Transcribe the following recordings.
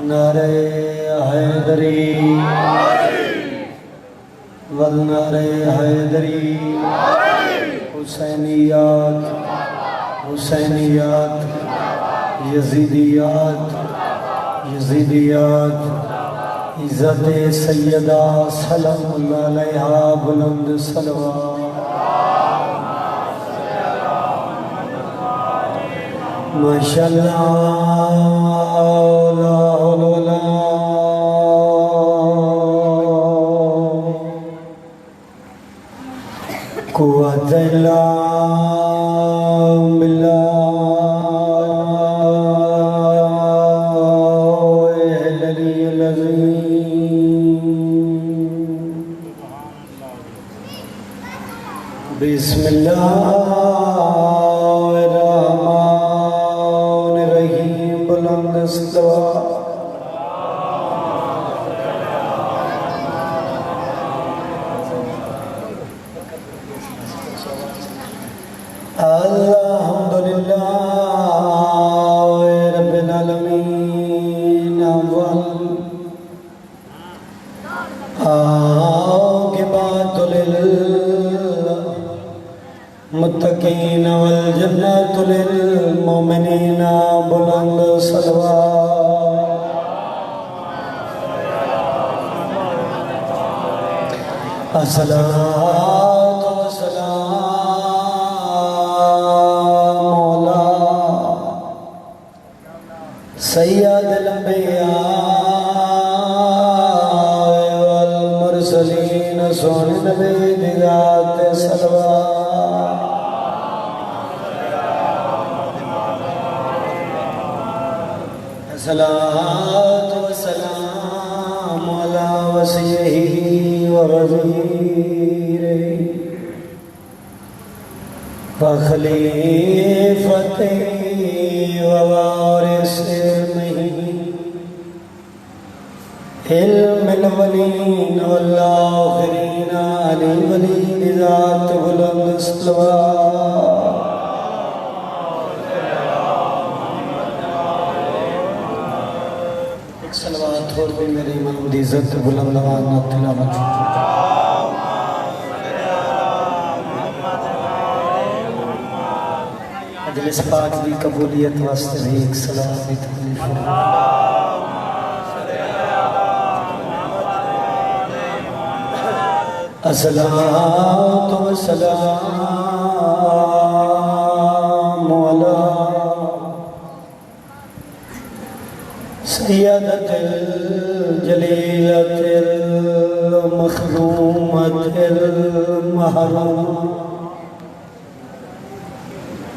نعرہ حیدری والنعرہ حیدری حسینیات حسینیات یزیدیات یزیدیات عزت سیدہ سلام اللہ علیہا بلند صلوات ماشاءاللہ لا حول ولا قوت الا باللہ العلی العظیم بسم اللہ الحمدللہ رب العالمین عاقبۃ للمتقین والجنۃ للمؤمنین بلند صلوات الصلاۃ سید الانبیاء والمرسلین سون نبی دیات صلوات صلاة و سلام علی وسیعہ و وزیرہ و خلیفتہ ووارث علم الاولین والآخرین علی ولی ذات بلند صلوات ایک صلوات اور بھی میرے امام دی عزت بلند آواز تلاوت مجلس پاک دی قبولیت واسطے بھی ایک صلوات بھی تکلیف الصلاۃ والسلام علی سیدۃ الجلیلۃ المخدومۃ المحرومہ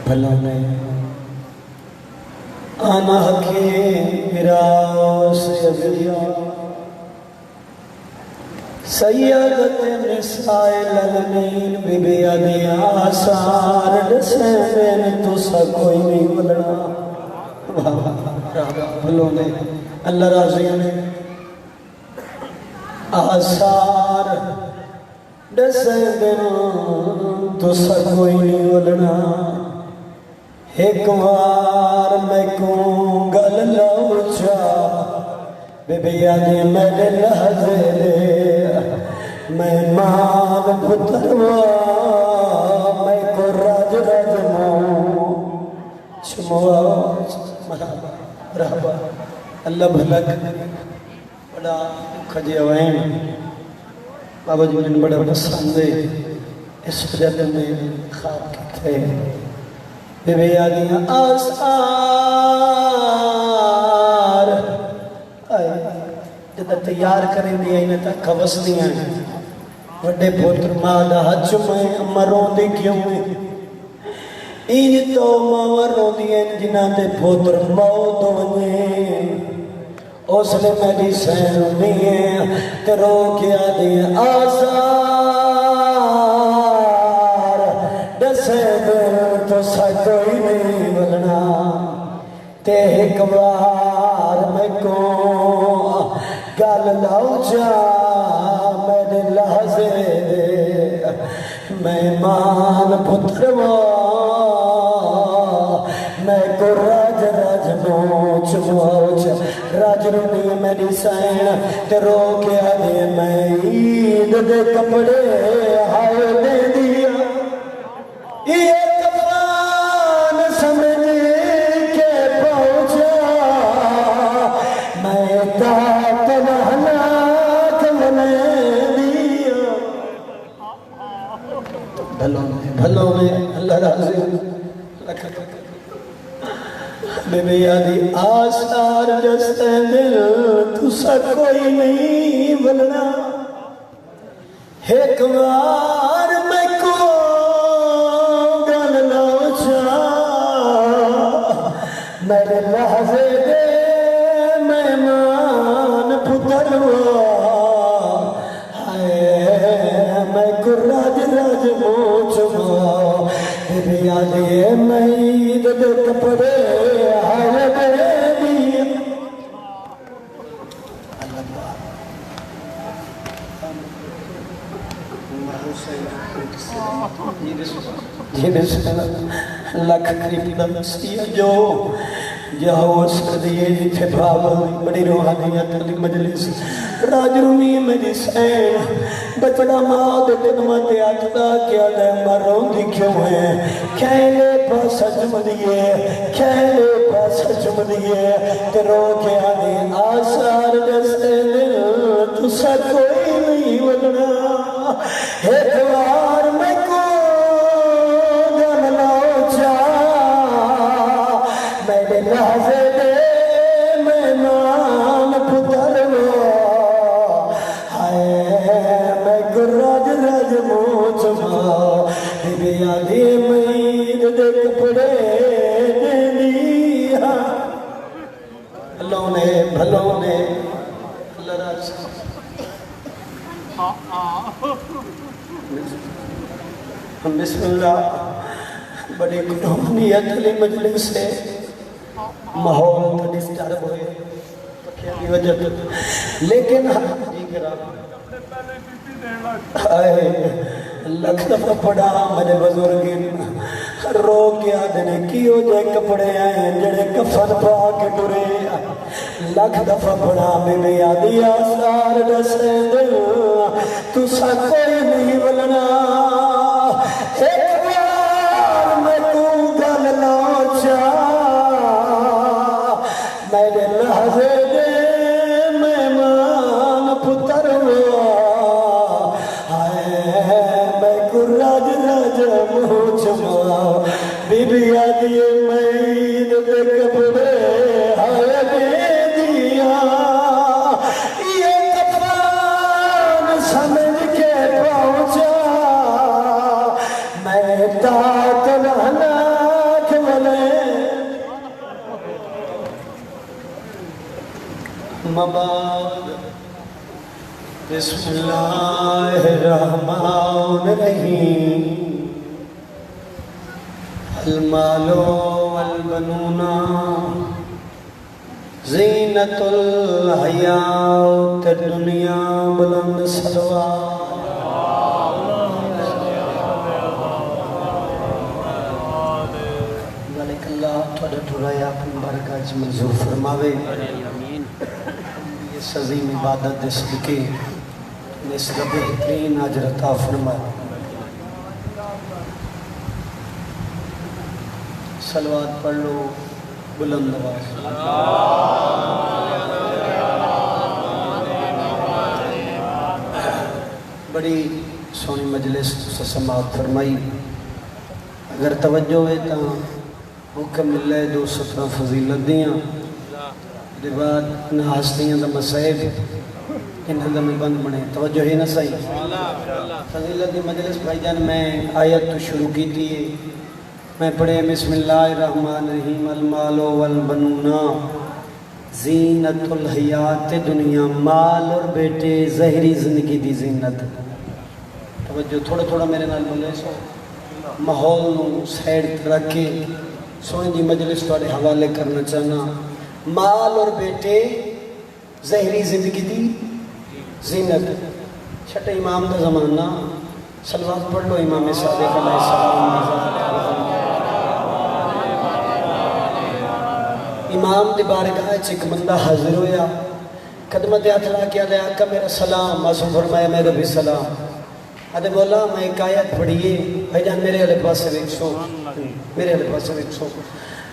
بھلا میں آنا حکیم میراث ازلیہ سیدت نساء العالمین بی بی علی آثار دسین تو سا کوئی نہیں بلنا بھلو نے اللہ راضی نے آثار دسین تو سا کوئی نہیں بلنا ایک وار میں کوں گل لوچا بی بی علی میرے لحظے لے میں ماں پتروا میں کو راج راج موں چموا مرحبا اللہ بھلک بڑا کھجے ہوئیں بابا جی مجھے بڑا پسند ہے اس وجہ میں خواب کتے بی بی علی آثار جدہ تیار کریں دیا انہیں تک خوص دیا وڈے پوتر مادہ حج میں مروں دے کیوں میں این تو مروں دیا جنہ دے پوتر موت ہوئے اس لئے میری سین میں ترو کیا دیا آثار دسے دل تو سا کوئی نہیں بلنا تے ایک بار میں کو گل لاؤ جا میرے لحظے دے مہمان پتروا میں کو راج راج نو چمو راج رونی میری سین تے رو کے آدھے میں عید دے کپڑے ہائے دے دیا یہ کفان سمجھ کے پہنچا میں تاک نہنا کمنے دیا بھلوں میں اللہ راضی بے بے یادی آثار جستے دل تسا کوئی نہیں بلنا ایک بار میں کو گل لو چاہ میرے لحظے دے مہمان پتروا ہائے میں کو راج راج موچوا بے یادی میں عید دے کپڑے ہائے دے دیا لکھ قریب دمسیا جو جہاں سردیے جتھے بھاول بڑی روحانیت علی مجلس راج رومی میری سین بچڑا ماں دے قدمت آتدا کیا دے مروں دی کیوں ہے کھیلے پاس حجم دیئے کھیلے پاس حجم دیئے تے رو کے آنے آثار دستے دل تسا کوئی نہیں ولنا ایک بار میں کو گن لو چاہ میرے لحظے دے مہمان پتروا ہائے میں گراج راج موچما بے یادی میں عید دے کپڑے دے دیا اللہ نے بھلوں نے اللہ راج بسم اللہ بڑی روحانیت علی مجلس سے ماحول تھا ڈسٹرب ہوئے پکیا کی وجہ لیکن جی لکھ دفعہ پڑھا میرے بزرگ رو کے آدھنے کیوں جے کپڑے آئے جڑے کفن پا کے ٹرے لکھ دفعہ پڑھا میں نے یادی آثار دسے دل تو سا کوئی نہیں بلنا ایک بار میں تو گل لو چاہ میرے لحظے دے مہمان پتروا ہائے میں کو راج راج موچما بی بی یادی میں عید دے کپڑے ہائے دے دیا یہ کفان سمجھ کے پہنچا میں تاک رہنا کملے مباد بسم اللہ الرحمن الرحیم المال والبنون زینت الحیات الدنیا بلند صلوات ملک اللہ تھوڑا ٹھوڑایا اپنی برکات منظور فرماوے اس عظیم عبادت دے صدقے اس رب بہترین اجر عطا فرمائے صلوات پڑھ لو بلند آواز بڑی سونی مجلس سماعت فرمائی اگر توجہ ہوئے تا حکم ملے 217 فضیلت دیاں دے بعد نہ ہستیاں دا مسائب انہاں دا میں بند بنے توجہ ہی نہ صحیح فضیلت دی مجلس بھائی جان میں آیت تو شروع کی تھی میں پڑھے بسم اللہ الرحمن الرحیم المال والبنون زینت الحیات دنیا مال اور بیٹے ظاہری زندگی دی زینت توجہ تھوڑا تھوڑا میرے نال بولے سو ماحول نو سائیڈ رکھ کے سونی دی مجلس تھوڑے حوالے کرنا چاہنا مال اور بیٹے ظاہری زندگی دی زینت چھٹے امام دا زمانہ صلوات پڑھ لو امام صادق علیہ السلام امام دی بارگاہ ایک بندہ حاضر ہویا خدمت ہاتھ لا کے آدھے آقا میرا سلام، معصوم فرمایا میرا بھی سلام. آدھے بولا میں ایک آیت پڑھیے بھائی جان میرے علیہ پاس سے ویکسو، میرے علیہ پاس سے ویکسو.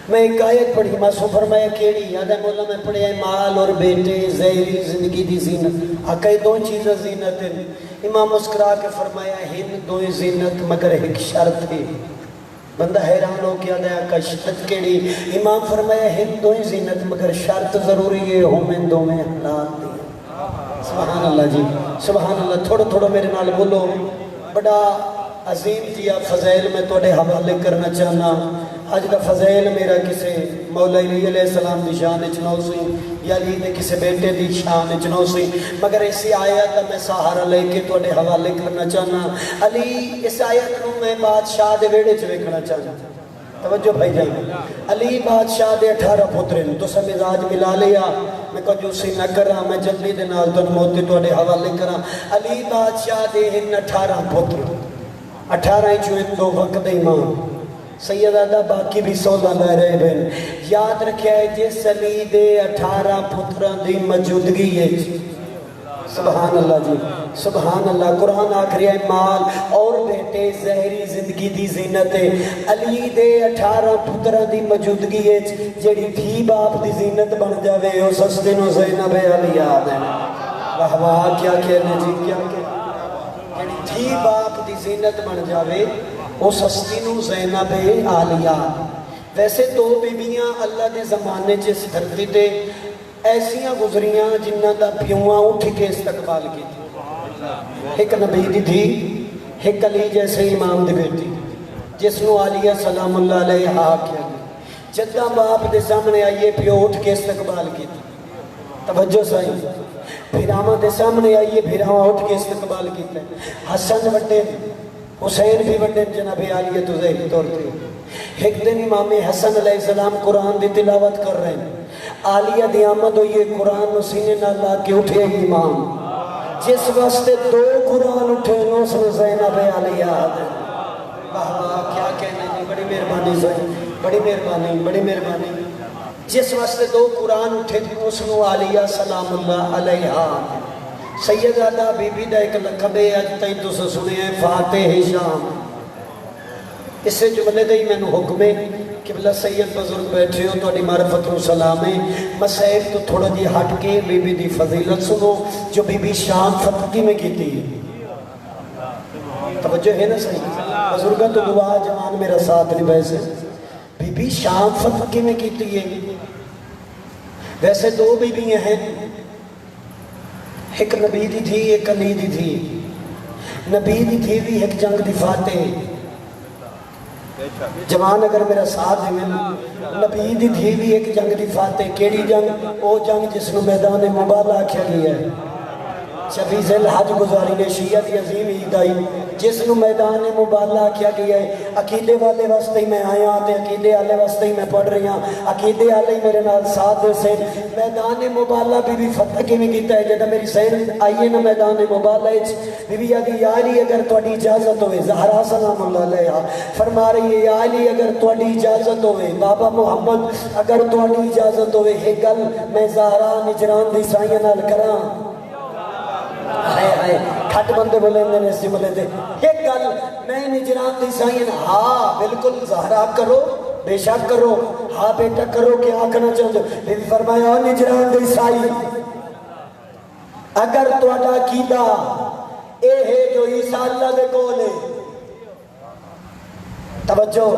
میں ایک آیت پڑھی، معصوم فرمایا کیڑی؟ آدھے بولا میں پڑھیا مال اور بیٹے ظاہری زندگی دی زینت. آقا یہ دو چیزیں زینت ہیں. امام مسکرا کے فرمایا ہن دو زینت مگر ایک شرط ہے. بندہ حیران ہو کے آدھے آقا شرط کیڑی؟ امام فرمایا ہن دو زینت مگر شرط ضروری ہے ہومن دو میں حالات دی. سبحان اللہ جی، سبحان اللہ. تھوڑا تھوڑا میرے نال بولو. بڑا عظیم دیا فضائل میں توڑے حوالے کرنا چاہنا. آج کا فضائل میرا کسے مولا علی علیہ السلام دی شان اچنو سی یا علی دے کسے بیٹے دی شان اچنو سی، مگر اسی آیت میں سہارا لے کے توڑے حوالے کرنا چاہنا. علی اس آیت نو میں بادشاہ دے ویڑے چویکھنا چاہنا. توجہ بھائی جان، علی بادشاہ دے 18 پترین تو سا مزاج ملا لیا. میں کنجوسی نہ کرا، میں جلدی دے نال تو موتی توڑے حوالے کرا. علی بادشاہ دے ہن 18 پتر، 18 چویں دو وقت امام سیدہ باقی بھی 16 لے رہے بین. یاد رکھیا ہے جس علی دے 18 پتران دی موجودگی ہے. سبحان اللہ جی، سبحان اللہ. قرآن آخری ہے مال اور بیٹے ظاہری زندگی دی زینت ہے. علی دے 18 پتران دی موجودگی ہے جیڑی تھی باپ دی زینت بن جاوے او سستے نو زینب علی یاد ہے. واہ واہ کیا کہنے جی، کیا کہنے. جیڑی تھی باپ دی زینت بن جاوے او سستی نو زینب عالیہ. ویسے دو بیبیاں اللہ دے زمانے چس دھرتی تے ایسیاں گزریاں جنہ دا پیواں اٹھ کے استقبال کی تھی. ایک نبی دی تھی، ایک علی جیسے امام دی بیٹی جس نو عالیہ سلام اللہ علیہ کیا گیا. جدہ باپ دے سامنے آئیے پیو اٹھ کے استقبال کی تھی. توجہ صحیح. بھیراما دے سامنے آئیے بھیراما اٹھ کے استقبال کی تھی. حسن وڈے حسین بھی وڈے جناب عالیہ تو ظاہری طور پہ. ایک دن امام حسن علیہ السلام قرآن دی تلاوت کر رہے ہیں. عالیہ دی آمد ہو یہ قرآن نو سینے نہ لا کے اٹھے امام. جس واسطے دو قرآن اٹھے نو سن زینب عالیہ آدھے. واہ واہ کیا کہنے جی، بڑی مہربانی صحیح، بڑی مہربانی، بڑی مہربانی. جس واسطے دو قرآن اٹھے نو سن عالیہ سلام اللہ علیہ آدھے. سیدہ بی بی دا ایک لقب ہے اج تائیں تو سنے ہیں فاتح شام. اس سے جملے دے ہی میں نو حکم ہے کہ بلا سید بزرگ بیٹھے ہو تو اڈی معرفت و سلام ہے. مسائب تو تھوڑا جی ہٹ کے بی بی دی فضیلت سنو جو بی بی شام فتقی میں کی تھی. توجہ ہے نا صحیح. بزرگاں تو دعا جوان میرا ساتھ نہیں ویسے بی بی شام فتقی میں کی تھی. ویسے دو بی بی ہیں، ایک نبی دی تھی ایک علی دی تھی. نبی دی تھی بھی ایک جنگ دی فاتح. جوان اگر میرا ساتھ ہے، نبی دی تھی بھی ایک جنگ دی فاتح. کیڑی جنگ؟ او جنگ جس نو میدان مبارہ کیا گیا ہے. 26 الحج گزاری نے شیعہ دی عظیم عید آئی جس نو میدان مبارہ کیا گیا ہے. عقیدے والے واسطے ہی میں آیا تے عقیدے والے واسطے ہی میں پڑھ رہی ہوں. عقیدے والے ہی میرے نال ساتھ دے سے. میدان مبارہ بی بی فتح کی میں کیتا ہے. جدہ میری سین آئیے نا میدان مبارہ بی بی آگی یا علی اگر تواڈی اجازت ہوئے، زہرا سلام اللہ علیہ فرما رہی ہے یا علی اگر تواڈی اجازت ہوئے، بابا محمد اگر تواڈی اجازت ہوئے ایک گل میں زہرا نجران دی سائیاں نال کراں. ہائے ہائے کھٹ بندے بولے نے اس جملے دے. ایک گل میں نجران دی سائیاں. ہاں بالکل زہرا کرو، بے شک کرو. ہاں بیٹا کرو کیا آکھنا چاہتے ہو؟ بی بی فرمایا نجران دی سائی اگر تواڈا عقیدہ اے ہے جو عیسیٰ اللہ دے کول ہے. توجہ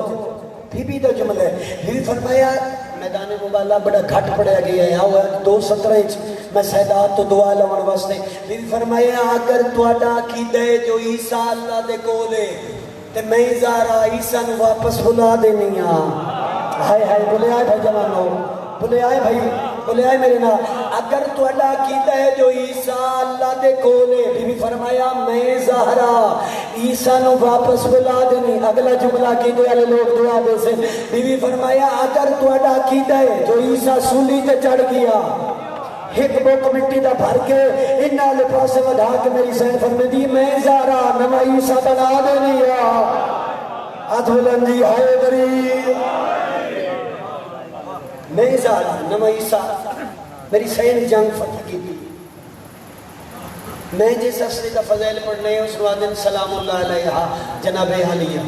بی بی دا جملہ ہے. بی بی فرمایا میدان مبالہ بڑا گھٹ پڑیا گیا ہے. آؤ 2:17 میں سیدات تو دعا لون واسطے. بی بی فرمایا اگر تواڈا عقیدہ ہے جو عیسیٰ اللہ دے کول ہے تے میں زہرا عیسیٰ نو واپس بلا دینی ہاں. ہائے ہائے بولے آئے بھائی جوانو، بولے آئے بھائی، بولے آئے میرے نا. اگر تواڈا عقیدہ ہے جو عیسیٰ اللہ دے کول ہے، بی بی فرمایا میں زہرا عیسیٰ نو واپس بلا دینی. اگلا جملہ عقیدے والے لوگ دعا دے سے. بی بی فرمایا اگر تواڈا عقیدہ ہے جو عیسیٰ سولی تے چڑھ گیا، ایک بوک مٹی دا بھر کے انہاں لے پاسے وڈھا کے میری سین فرمے دی میں زہرا نواں عیسیٰ بنا دینی ہے. ہاتھ بلندی ہائے دری میں زہرا نما عیسیٰ میری سین جنگ فتح کی تھی میں جس اصلی کا فضائل پڑھنے اس وادن سلام اللہ علیہ جناب حلیہ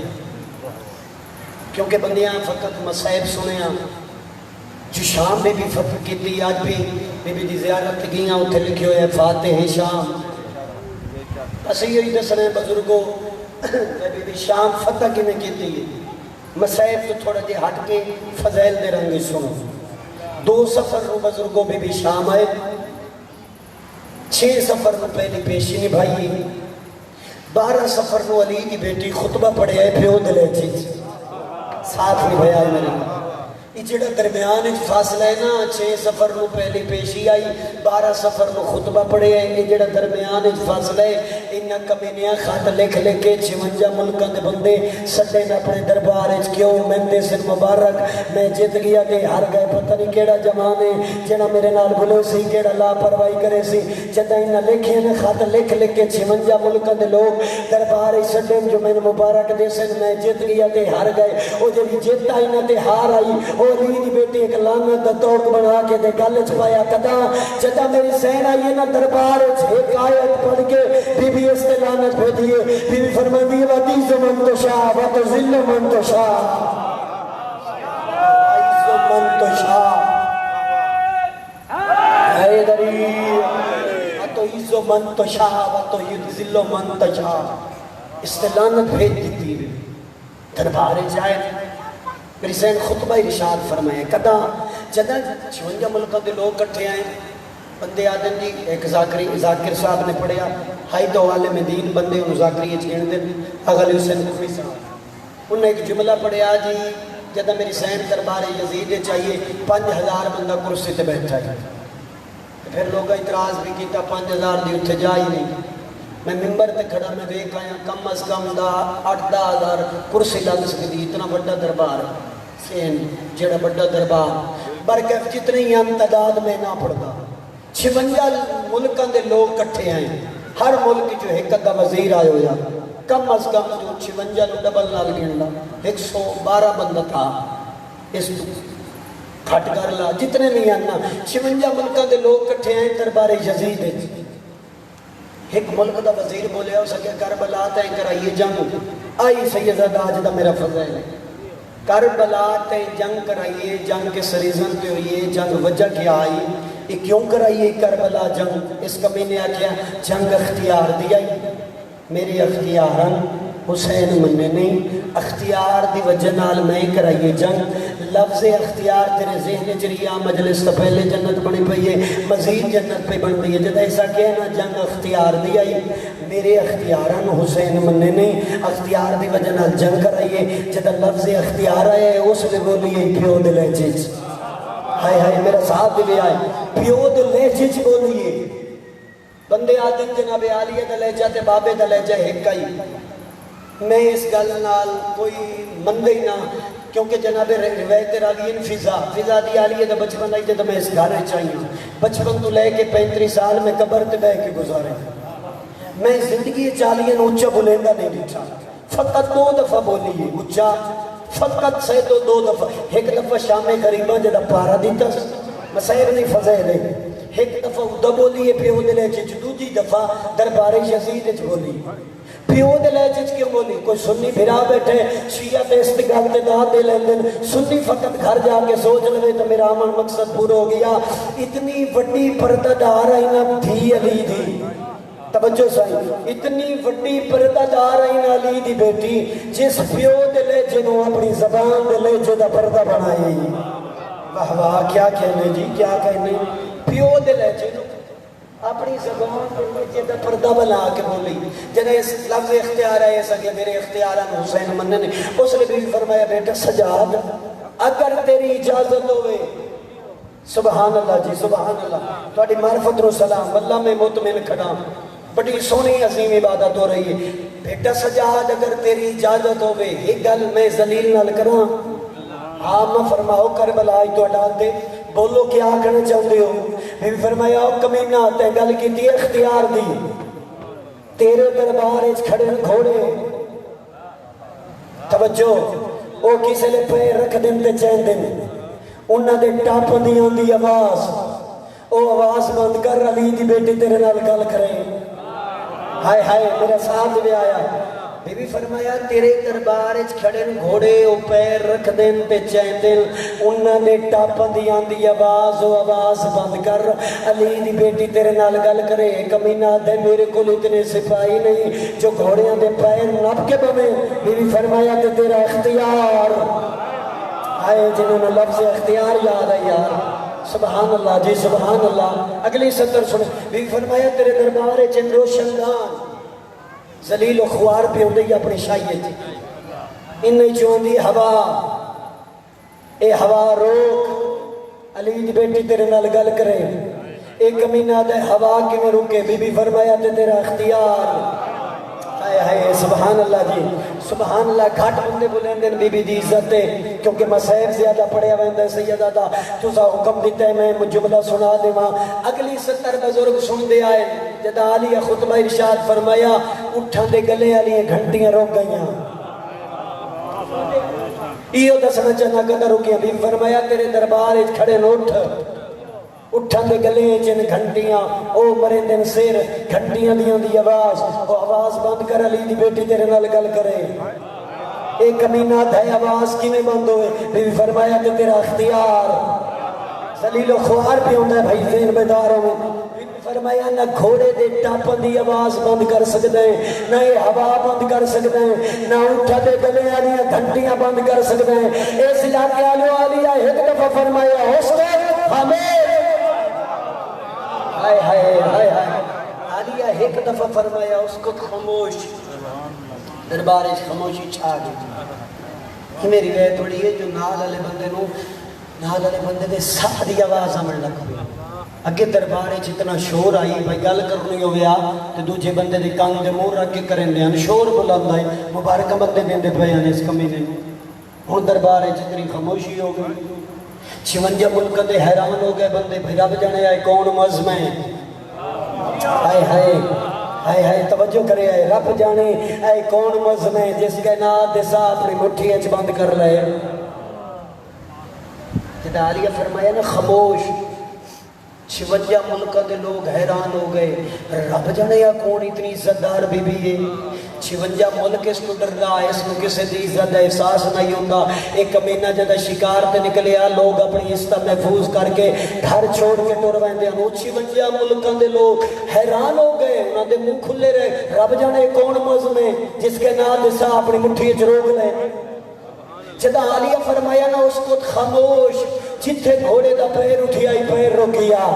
کیونکہ بندیاں فقط مصائب سنے ہیں جو شام میں بھی فتح کی تھی آج بھی بی بی دی زیارت گیاں اتھے لکھے ہوئے فاتح شام بس یہی دس رہے ہیں بزرگوں بی بی شام فتح کی میں کی تھی مصائب تو تھوڑا جی ہٹ کے فضائل دے رنگی سنو 2 سفر رو بزرگوں بی بی شام آئے 6 سفر رو پہلی پیشی نبھائی 12 سفر رو علی کی بیٹی خطبہ پڑھے آئے پیو دلے چیز ساتھ نبھایا ہے میرے یہ جڑا درمیان ایک فاصلہ ہے نا 6 سفر رو پہلی پیشی آئی 12 سفر رو خطبہ پڑھے ہیں یہ جڑا درمیان ایک فاصلہ ہے انہا کمینیاں خط لکھ لے کے 56 ملکان دے بندے سٹے نہ اپنے دربار ہے کیوں میں دے سن مبارک میں جت گیا کہ ہر گئے پتہ نہیں کیڑا جمانے جنہ میرے نال بھلو سی کیڑا لا پروائی کرے سی جدہ انہا لکھے ہیں خط لکھ لے کے 56 ملکان دے لوگ دربار ہے سٹے جو میں مبارک دے سن میں جت گیا کہ ہر گئے وہ جب جتا انہا تے ہار آئی وہ علی دی بیٹی ایک لانت دا توق بنا کے دے گل چھپایا کدا جدا میری سین آئی نا دربار ایک آیت پڑھ کے بی بی اس نے لانت بھیجیے بی بی فرمائی دی وَتِیزُ مَن تُشَا وَتُزِلُّ مَن تُشَا وَتِیزُ مَن تُشَا حیدری وَتُیزُ مَن تُشَا وَتُزِلُّ مَن تُشَا اس نے لانت بھیج دیتی دربار جائے میری سین خطبہ ارشاد فرمائے کدا جدہ 56 ملکہ دے لوگ کٹھے آئیں بندے آدم جی ایک ذاکر صاحب نے پڑھیا ہائی تو عالم دین بندے انہوں ذاکری چھین دیں اغلی حسین کفی صاحب انہوں نے ایک جملہ پڑھیا جی جدہ میری سین دربار یزید چاہیے 5000 بندہ کرسی تے بیٹھا ہے پھر لوگا اعتراض بھی کیتا 5000 دی اتھے جائی نہیں میں ممبر تے کھڑا میں دیکھ آیا کم از کم 8-10 ہزار کرسی لگ سکتی اتنا بڑا دربار سین جڑا بڑا دربار برکت جتنی ہم تعداد میں نہ پڑھتا 56 ملکان دے لوگ کٹھے ہیں ہر ملک جو ایک دا وزیر آئے ہویا کم از کم جو 56 نو ڈبل نال گنلا 112 بندہ تھا اس کھٹ کر لا جتنے نہیں آنا 56 ملکان دے لوگ کٹھے ہیں دربار یزید ہے ایک ملک دا وزیر بولے ہو سکے کربلا تین کرائیے جنگ آئی سیدہ آج دا میرا فضل ہے کربلا تین جنگ کرائیے جنگ کے سریزن پہ ہوئیے جنگ وجہ کیا آئی یہ کیوں کرائیے کربلا جنگ اس کمینے آکیا جنگ اختیار دیا میری اختیارن حسین مننے نہیں اختیار دی وجہ نال میں کرائیے جنگ لفظ اختیار تیرے ذہن جریا مجلس تا پہلے جنت بڑی پئیے مزید جنت پہ بن دیئے جدہ ایسا کہنا جنگ اختیار دیا میرے اختیارن حسین مننے نہیں اختیار دی وجہ نال جنگ کرائیے جدہ لفظ اختیار آئے اس لئے بولیے پیو دلے چیز ہائے ہائے میرا صاحب بھی آئے پیو دلے چیز بولیے بندے آدم جناب عالیہ دلے جاتے بابے دلے جائے ہکائی میں اس گل نال کوئی مندے نہ کیونکہ جناب روایت راوین فضا دی عالیہ دا بچپن آئی جب میں اس گھر چاہیے بچپن تو لے کے 35 سال میں قبر تے بہ کے گزارے میں زندگی چالیے اونچا بولیندا نہیں دیتا فقط 2 دفعہ بولیے اونچا فقط سے 2 دفعہ ایک دفعہ شام غریباں جدا پارا دیتا مسائب نہیں فضائل ہے ایک دفعہ ادا بولیے پیو دلے چچ دوجی دفعہ دربار یزید چ بولی پیو دلے چچ کیوں بولی کوئی سنی بھرا بیٹھے شیعہ تے استقال دے داد دے لیندن سنی فقط گھر جا کے سوچ لے تو میرا امن مقصد پورا ہو گیا اتنی وڈی پردہ دار آئینا تھی علی دی توجہ سائی اتنی وڈی پردہ دار آئینا علی دی بیٹی جس پیو دلے جنوں اپنی زبان دلے جدہ پردہ بنائی واہ واہ کیا کہنے جی کیا کہنے پیو دلے جنوں اپنی زبان دلے جدہ پردہ بنا کے بولی جنہ اس لفظ اختیار ہے ایسا کہ میرے اختیاران حسین مننے نے اس نے بھی فرمایا بیٹا سجاد اگر تیری اجازت ہوئے سبحان اللہ جی سبحان اللہ تو اڈی معرفت رو سلام اللہ میں مطمئن کھڑا بڑی سونی عظیم عبادت ہو رہی ہے بیٹا سجاد اگر تیری اجازت ہوئے ایک گل میں ذلیل نہ کروں آمہ فرماؤ کربلا آئی تو اڈال دے بولو کیا کرنا چاہتے ہو بھی فرمایا کمینہ تے گل کی دی اختیار دی تیرے دربار اس کھڑے گھوڑے توجہ او کسے لے پہ رکھ دن تے چین دن انہاں دے ٹاپن دی آندی آواز، او آواز بند کر، علی دی بیٹی تیرے نال گل کرے۔ ہائے ہائے میرا ساتھ بھی آیا۔ بی بی فرمایا تیرے دربار اچ کھڑے گھوڑے او پیر رکھ دین تے چین دین، انہاں نے ٹاپن دی آندی آواز، او آواز بند کر، علی دی بیٹی تیرے نال گل کرے۔ کمینہ دے میرے کو اتنے سپاہی نہیں جو گھوڑیاں دے پیر نپ کے بویں۔ بی بی فرمایا تے تیرا اختیار، آئے جنہوں نے لفظ اختیار یاد ہے یار، سبحان اللہ جی سبحان اللہ۔ اگلی سطر سنے، بی فرمایا تیرے دربار چن روشندان ذلیل و خوار پہ ہوندے گی اپنی شاہیے جی، انہیں چوندی ہوا، اے ہوا روک، علی دی بیٹی تیرے نال گل کرے۔ ایک کمینہ دے ہوا کی میں رکے، بی بی فرمایا تے تیرا اختیار، ہائے ہائے سبحان اللہ جی سبحان اللہ۔ گھٹ بندے بولیں دن بی بی دی عزت ہے کیونکہ مسائب زیادہ پڑھیا ویندہ سیدہ دا تُسا حکم دیتا ہے میں جملہ سنا دے ماں۔ اگلی ستر بزرگ سن دے آئے جدا علی خطبہ ارشاد فرمایا اٹھاں دے گلے علی گھنٹیاں روک گئیاں، ایو دسنا چاہنا کدھر رکیاں۔ بی فرمایا تیرے دربار اچ کھڑے نوٹھ، اٹھاں دے گلے جن گھنٹیاں، او مرے دن سیر گھنٹیاں دیاں دی آواز، او آواز بند کر علی دی بیٹی تیرے نال گل کرے۔ ایک کمینہ دھائی آواز کی میں بند ہوئے، بی فرمایا کہ تیرا اختیار، ذلیل و خوار پہ ہوندہ ہے بھائی ذہن بیداروں میں۔ بی فرمایا نہ گھوڑے دے ٹاپن دی آواز بند کر سکتے ہیں، نہ یہ ہوا بند کر سکتے ہیں، نہ اٹھا دے گلے آلیاں گھنٹیاں بند کر سکتے ہیں۔ اس علاقے آلیوں آلیہ ایک دفعہ فرمایا حسن ہمیں، ہائے ہائے ہائے ہائے، عالیہ ایک دفعہ فرمایا اس کو خاموش، دربار اس خاموشی چھا گئی۔ میری وے توڑی ہے جو نال علی بندے نو، نال علی بندے دے ساتھ دی آواز آمن لگ اگے دربار جتنا شور آئی بھائی گل کرنی ہویا تو دوجہ بندے دے کان دے مور رکھ کے کریں دے شور بلند آئی مبارکہ بندے دیں دے بیان اس کمینے ہون دربار جتنی خاموشی ہو گئی۔ 56 ملک دے حیران ہو گئے بندے بھئی رب جانے آئے کون مذہب ہے، ہائے ہائے ہائے ہائے توجہ کرے آئے رب جانے آئے کون مذہب ہے جس کے نات دے سا اپنی مٹھی اچ بند کر رہے۔ جدا علیہ فرمایا نا خاموش، 56 ملک دے لوگ حیران ہو گئے، رب جانے یا کون اتنی عزتدار بی بی ہے، 56 ملک اس کو ڈر رہا ہے، اس کو کسے دی عزت احساس نہیں ہوتا۔ ایک کمینہ جدہ شکار تے نکلیا لوگ اپنی عزت محفوظ کر کے گھر چھوڑ کے ٹور ویندے ہیں۔ 56 ملکوں دے لوگ حیران ہو گئے، انہاں دے منہ کھلے رہے، رب جانے کون مذہب ہے جس کے نام دسا اپنی مٹھی اچ روک لے۔ جدہ عالیہ فرمایا نا اس کو خاموش، جتھے گھوڑے دا پیر اٹھی آئی پیر روکیا،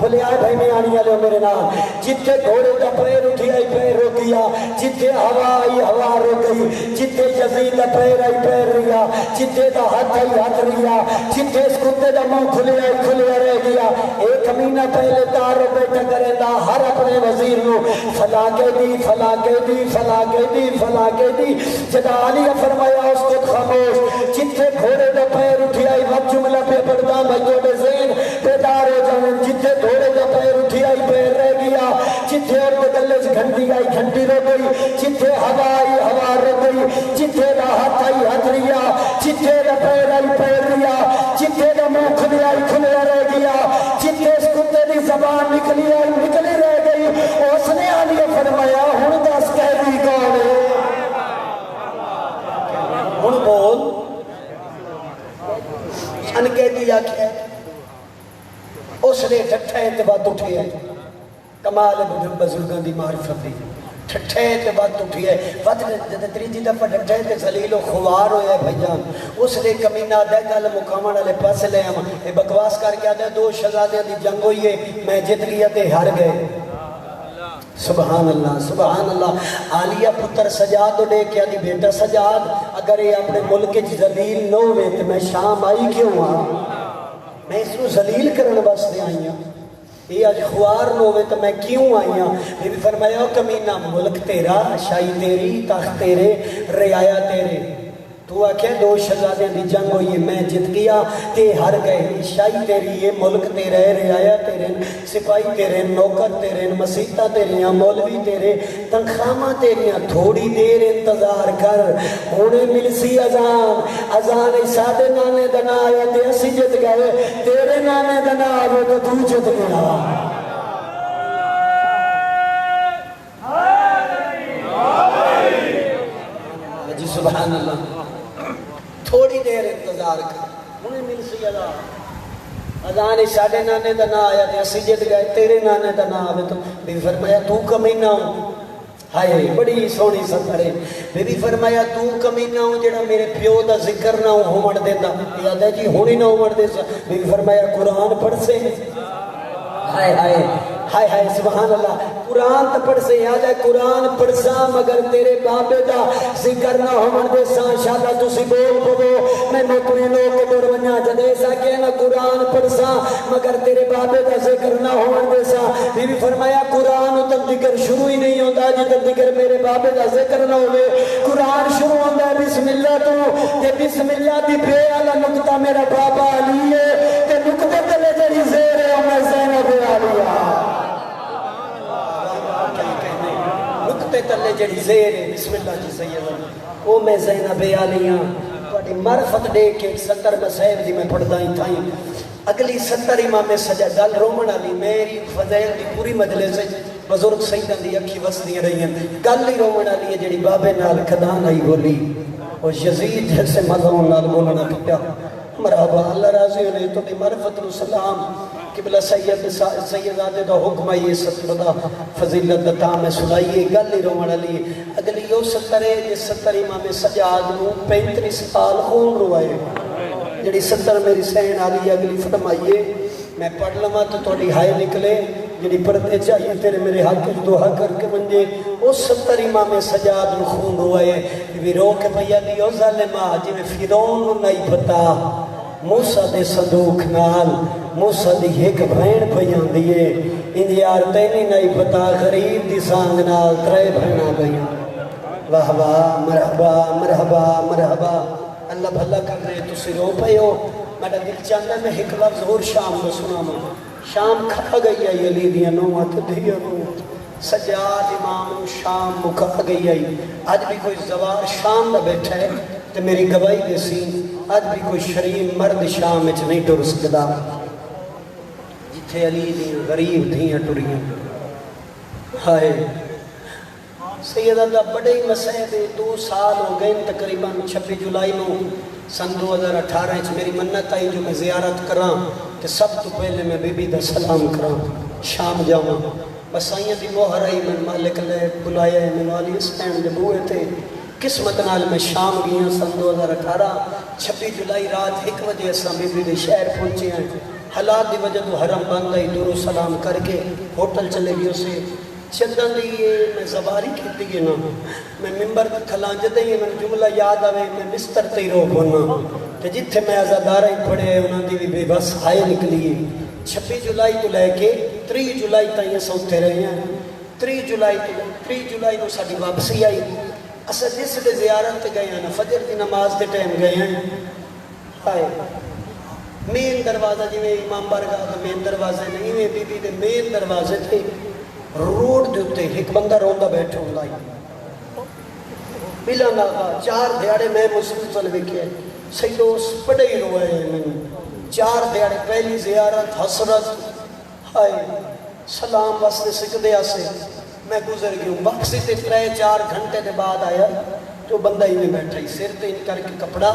بھلے آئے بھائی میں آنی آلے ہو میرے نام، جتھے گھوڑے دا پیر اٹھی آئی پیر روکیا، جتھے ہوا آئی ہوا رو گئی، جتھے یزید دا پیر آئی پیر ریا، جتھے دا ہاتھ آئی ہاتھ ریا، جتھے اس کتے دا منہ کھلے آئی کھلے رہ گیا۔ ایک امینہ پہلے دارو بیٹھا کرے دا ہر اپنے وزیر نو فلا کے دی فلا کے دی فلا کے دی فلا کے دی۔ جدا علیہ فرمایا اس کو خاموش، جتھے گھوڑے دا پیر اٹھی آئی وقت جملہ پہ پڑھتا بھائیوں بے ذہن بیدار ہو جائیں، جتھے گھوڑے دا پیر اٹھی آئی پیر رہ گیا، جتھے اور بگلے سے گھنٹی آئی گھنٹی رو گئی، جتھے ہوا آئی ہوا رو گئی، جتھے دا ہاتھ آئی ہاتھ ریا، جتھے دا پیر آئی پیر ریا، جتھے دا منہ کھلے آئی کھلے رہ گیا، جتھے اس کتے دی زبان نکلی آئی نکلی رہ گئی۔ اس نے علیہ فرمایا ہن دس قیدی کون ہے، ہن بول ان کے دیا کیا اس نے ٹھٹھے تے بات اٹھی ہے، کمال بزرگاں دی معرفت دی ٹھٹھے تے بات اٹھی ہے۔ جدہ تریجی دفعہ ٹھٹھے تے ذلیل و خوار ہوئے بھائی جان، اس نے کمینہ دے گل مقامن والے پاس لے ہم بکواس کر کے آدھے 2 شہزادیاں دی جنگ ہوئی ہے میں جت گیا تے ہار گئے۔ سبحان اللہ سبحان اللہ۔ عالیہ پتر سجاد دے کیا دی بیٹا سجاد اگر یہ اپنے ملک ذلیل نہ ہوئے تو میں شام آئی کیوں ہاں، میں اس کو ذلیل کرنے واسطے آئی ہوں، یہ آج خوار نہ ہوئے تو میں کیوں آئی ہوں۔ بی بی فرمایا کمینہ ملک تیرا، شاہی تیری، تخت تیرے، رعایا تیرے، تو آکھے دو شہزادیاں دی جنگ ہوئی میں جت گیا تے ہر گئے شاہی تیری یہ ملک تیرے رعایا تیرے سپاہی تیرے نوکر تیرے مسیطہ تیریاں مولوی تیرے تنخواہ تیریاں تھوڑی دیر انتظار کر ہونے مل سی اذان سادے نانے دنا آیا تے اسی جت گئے تیرے نانے دنا آیا تو تو جت گیا جی سبحان اللہ تھوڑی دیر انتظار کر انہیں مل سی اذان ساڑھے نانے دا نہ آیا تے اسی جت گئے تیرے نانے دا نہ آوے تو بی بی فرمایا تو کمینہ ہوں ہائے بڑی سونی سفر ہے بی بی فرمایا تو کمینہ ہوں جڑا میرے پیو دا ذکر نہ ہوں ہومڑ دیتا یاد ہے جی ہونی نہ ہومڑ دے سا بی بی فرمایا قرآن پڑھ سے ہائے ہائے ہائے ہائے سبحان اللہ قرآن تو پڑھ سے یاد ہے قرآن پڑھ سا مگر تیرے بابے دا ذکر نہ ہومن دے سا شادہ تسی بول پڑھو میں نوکری لوگ کے دور ونیا جدے سا کہنا قرآن پڑھ سا مگر تیرے بابے دا ذکر نہ ہومن دے سا بی بی فرمایا قرآن تب ذکر شروع ہی نہیں ہوتا جب ذکر میرے بابے دا ذکر نہ ہوئے قرآن شروع ہوتا ہے بسم اللہ تو تے بسم اللہ دی بے علا نکتہ میرا بابا علی ہے تے نکتہ تلے جڑی زیر ہے میں زینب علیہ نکتے تلے جڑی زیر ہے بسم اللہ جی سید او میں زینب علیہ توڑی معرفت دے کے 70 مسائب دی میں پڑھدا ہی تھائیں اگلی 70 امام سجا گل رومن علی میری فضیل دی پوری مجلس ہے بزرگ سیدہ دی اکھی وسدیاں رہی ہیں گل ہی رومن علی ہے جڑی بابے نال کدان آئی بولی اور یزید جیسے مذہون نال بولنا پیا مرحبا اللہ راضی ہونے تو دی معرفت السلام قبلہ سیدادے دا حکم آئیے ستر دا فضیلت دا تام سنائیے گل ہی رومن علی اگلی یو 70 جس 70 امام سجاد نو 35 سال خون روائے جڑی 70 میری سین آلی اگلی فرمائیے میں پڑھ لما تو توڑی ہائے نکلے جڑی پڑھتے چاہیے تیرے میرے حق دعا کر کے منجے اس 70 امام سجاد نو خون روائے بھی رو کے پیا دیو ظالمہ جی میں فیرون نو نہیں پتا موسیٰ دے صدوق نال موسیٰ دی ایک بھین پیان دیئے اندیار تینی نہیں پتا غریب دی سانگ نال ترے بھینا گئیں واہ واہ مرحبا مرحبا مرحبا اللہ بھلا کر رہے تو رو پہ ہو میڈا دل چاہتا ہے میں ایک لفظ اور شام میں سنا ماں شام کھا گئی ہے علی دیا نوات دیا نو سجاد امام شام مکھا گئی ہے آج بھی کوئی زوار شام نہ بیٹھا ہے تو میری گواہی دے سین آج بھی کوئی شریف مرد شام اچھ نہیں ٹر سکتا جتھے علی دیا غریب دیا ٹریاں ہائے سیدہ دا بڑے ہی مسئلے دے 2 سال ہو گئے تقریباً 26 جولائی نو سن 2018 اچھ میری منت آئی جو میں زیارت کران کہ سب تو پہلے میں بی بی دا سلام کران شام جاؤں بس آئیے دی موہر آئی میں مالک لے بلایا ہے میں والی اسٹینڈ جب ہوئے تھے قسمت نال میں شام گیا سن 2018 26 جولائی رات 1 بجے اساں بی بی دے شہر پہنچے ہیں حالات دی وجہ تو حرم بند آئی دور و سلام کر کے ہوٹل چلے گئے اسے چندن دیئے میں زباری کی دیئے نا میں ممبر کھلان جدے ہیں میں جملہ یاد آوے میں مستر تی رو بھونا کہ جتھے میں ازادارہ ہی پڑھے ہیں انہوں دی بھی بس ہائے نکلی 26 جولائی تو لے کے 3 جولائی تائیں سوتے رہے ہیں 3 جولائی کو ساڑھی واپسی آئی اسا جس دے زیارت گئے ہیں فجر دی نماز دے ٹائم گئے ہیں ہائے مین دروازہ جی میں امام بارگاہ دا مین دروازہ نہیں میں بی بی دے مین دروازے تھے روڈ دیتے ایک بندہ روندہ بیٹھے ہوں لائی ملا ناغا 4 دیاڑے میں مسلسل بکے سیدوس بڑے ہی روئے ہیں میں 4 دیاڑے پہلی زیارت حسرت ہائے سلام واسطے سکدے آسے میں گزر گئی ہوں واپسی تے 3-4 گھنٹے دے بعد آیا جو بندہ ہی میں بیٹھا ہی سر تے ان کر کے کپڑا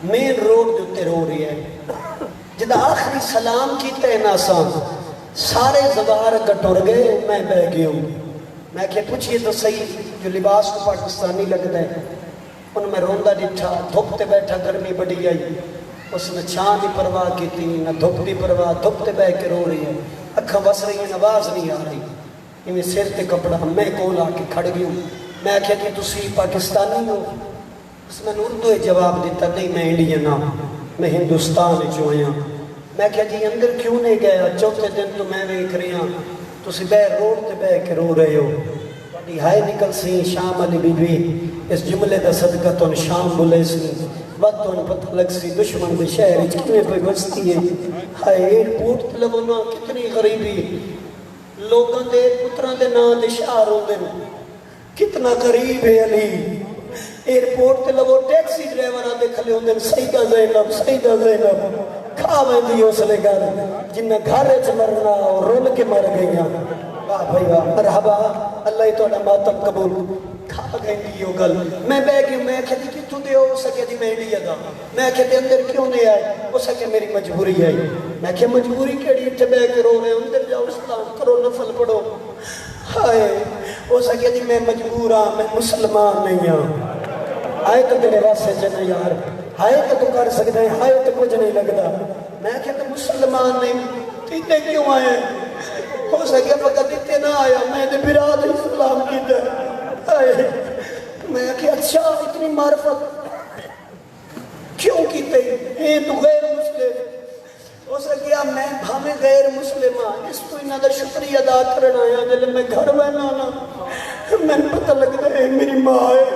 مین روڈ دیتے رو رہی ہے جدہ آخری سلام کی تے ناسان سارے زبار گٹور گئے میں بہ گئی ہوں میں کہ پوچھئے تو صحیح جو لباس کو پاکستانی لگتا ہے ان میں روندہ ڈٹھا دھوپتے بیٹھا گرمی بڑی آئی اس نے چھان دی پرواہ کی تھی نہ دھوپ دی پرواہ دھوپتے بہ کے رو رہی ہے اکھاں بس رہی ہیں آواز نہیں آ رہی میں سر تے کپڑا میں کول آ کے کھڑ گئی ہوں میں کہا کہ تسی پاکستانی ہو اس میں اردو جواب دیتا نہیں میں انڈین ہوں میں ہندوستان جو آیا میں کہا جی اندر کیوں نہیں گیا 4تھے دن تو میں ویکھ رہی ہوں تسی بے روڈ تے بے کے رو رہے ہو ہائے نکل سی شام علی بی بی اس جملے دا صدقہ تو شام بلے سی وقت تو پتہ لگ سی دشمن دے شہر کتنے پہ بستی ہے ہائے ایئرپورٹ تے لگونا کتنی غریبی لوگوں دے پتران دے نا دے شہر ہوں دے کتنا قریب ہے علی ایئرپورٹ تے لگو ٹیکسی ڈرائیور آدھے کھلے ہوں دے سیدہ زینب کھا میں دی اس لے گھر جنہ گھر چ مرنا اور رول کے مر گئیاں واہ بھائی واہ مرحبا اللہ ہی توڑا ماتم قبول کھا گئی یہ گل میں بے گئی میں کہتی کہ تو دے ہو سکے دی میں انڈیا دا میں کہتے اندر کیوں نہیں آئے ہو سکے میری مجبوری آئی میں کہ مجبوری کیڑی اتھے بے کے رو رہے اندر جاؤ اسلام کرو نفل پڑھو ہائے ہو سکے دی میں مجبور ہاں میں مسلمان نہیں ہاں آئے تو تیرے واسے چنے یار ہائے تو تو کر سکتا ہے ہائے تو کچھ نہیں لگتا میں کہتا مسلمان نہیں تیتے کیوں آئے ہو سکے فقط تیتے نہ آیا میں نے براد اسلام کی در آئے میں کہ اچھا اتنی معرفت کیوں کی تے اے تو غیر مسلم ہو سکیا میں بھامے غیر مسلم اس تو انہا دا شکریہ ادا کرنا آیا جلے میں گھر میں نانا میں نے پتہ لگتا ہے میری ماں ہے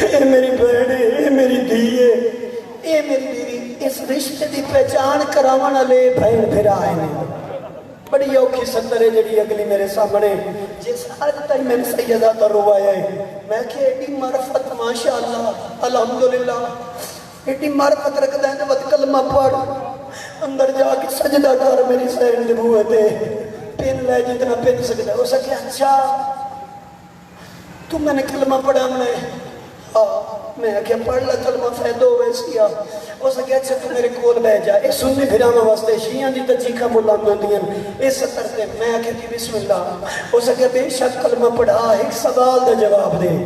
اے میری بہن ہے اے میری دھی ہے اے میری بیوی اس رشتے دی پہچان کراونا لے بھین پھر آئے نے بڑی اوکھی ستر ہے جڑی اگلی میرے سامنے جس حال تک میں نے سیدہ تر روایا ہے میں کہ ایڈی معرفت ماشاءاللہ الحمدللہ ایڈی معرفت رکھ دیں تو وقت کلمہ پڑھ اندر جا کے سجدہ کر میری سین دبوئے دے پین لے جتنا پین سکتا ہو سکے اچھا تو میں نے کلمہ پڑھا میں کیا پڑھ لا کلمہ فیدو ویسیا ہو سکے اچھا تو میرے کول بہ جا اے سننی پھرانا واسطے شیعہ دی تچیکہ بلند ہوندی ہیں اے ستر تے میں کہتی بسم اللہ ہو سکے بے شک کلمہ پڑھا ایک سوال دا جواب دے